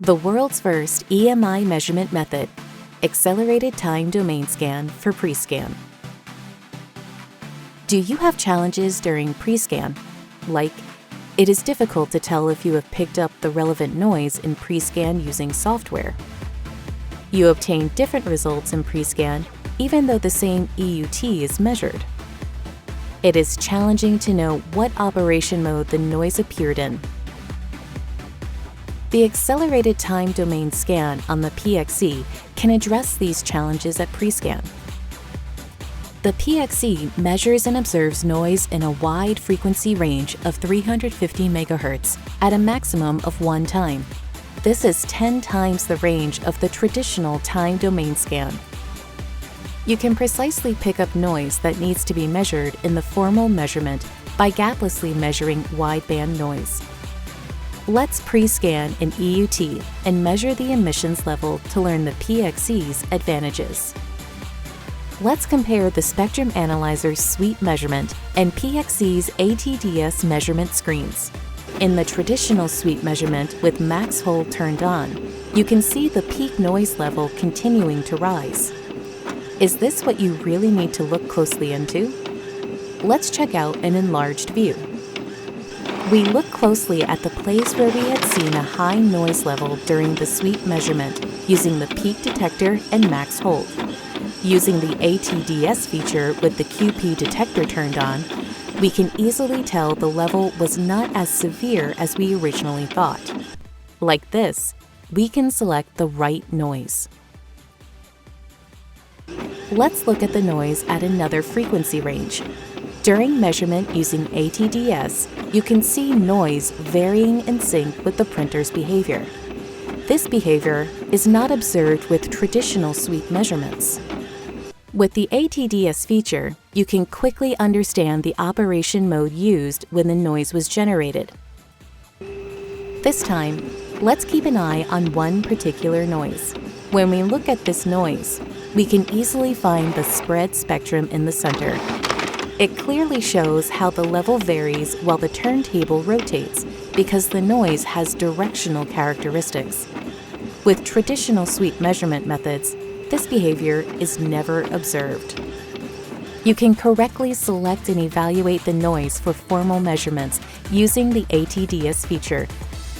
The world's first EMI measurement method, Accelerated Time Domain Scan for Prescan. Do you have challenges during Prescan? Like, it is difficult to tell if you have picked up the relevant noise in Prescan using software. You obtain different results in Prescan even though the same EUT is measured. It is challenging to know what operation mode the noise appeared in. The Accelerated Time Domain Scan on the PXE can address these challenges at Prescan. The PXE measures and observes noise in a wide frequency range of 350 MHz at a maximum of 1 time. This is 10 times the range of the traditional time domain scan. You can precisely pick up noise that needs to be measured in the formal measurement by gaplessly measuring wideband noise. Let's pre-scan an EUT and measure the emissions level to learn the PXE's advantages. Let's compare the Spectrum Analyzer's sweep measurement and PXE's ATDS measurement screens. In the traditional sweep measurement with max hold turned on, you can see the peak noise level continuing to rise. Is this what you really need to look closely into? Let's check out an enlarged view. We look closely at the place where we had seen a high noise level during the sweep measurement using the peak detector and max hold. Using the ATDS feature with the QP detector turned on, we can easily tell the level was not as severe as we originally thought. Like this, we can select the right noise. Let's look at the noise at another frequency range. During measurement using ATDS, you can see noise varying in sync with the printer's behavior. This behavior is not observed with traditional sweep measurements. With the ATDS feature, you can quickly understand the operation mode used when the noise was generated. This time, let's keep an eye on one particular noise. When we look at this noise, we can easily find the spread spectrum in the center. It clearly shows how the level varies while the turntable rotates because the noise has directional characteristics. With traditional sweep measurement methods, this behavior is never observed. You can correctly select and evaluate the noise for formal measurements using the ATDS feature.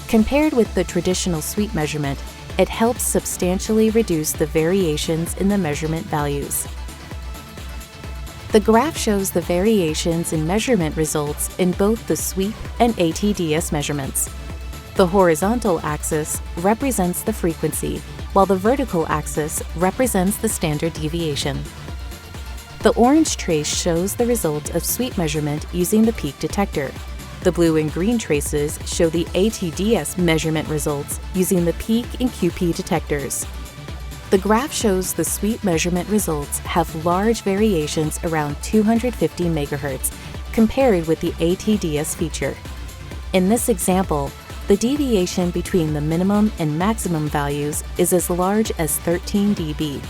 Compared with the traditional sweep measurement, it helps substantially reduce the variations in the measurement values. The graph shows the variations in measurement results in both the sweep and ATDS measurements. The horizontal axis represents the frequency, while the vertical axis represents the standard deviation. The orange trace shows the result of sweep measurement using the peak detector. The blue and green traces show the ATDS measurement results using the peak and QP detectors. The graph shows the sweep measurement results have large variations around 250 MHz compared with the ATDS feature. In this example, the deviation between the minimum and maximum values is as large as 13 dB.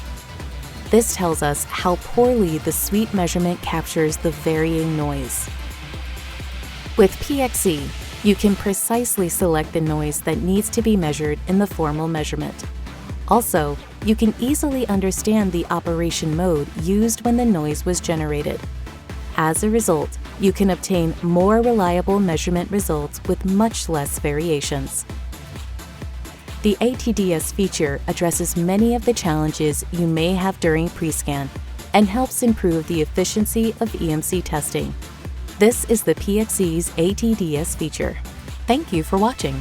This tells us how poorly the sweep measurement captures the varying noise. With PXE, you can precisely select the noise that needs to be measured in the formal measurement. Also, you can easily understand the operation mode used when the noise was generated. As a result, you can obtain more reliable measurement results with much less variations. The ATDS feature addresses many of the challenges you may have during Prescan and helps improve the efficiency of EMC testing. This is the PXE's ATDS feature. Thank you for watching.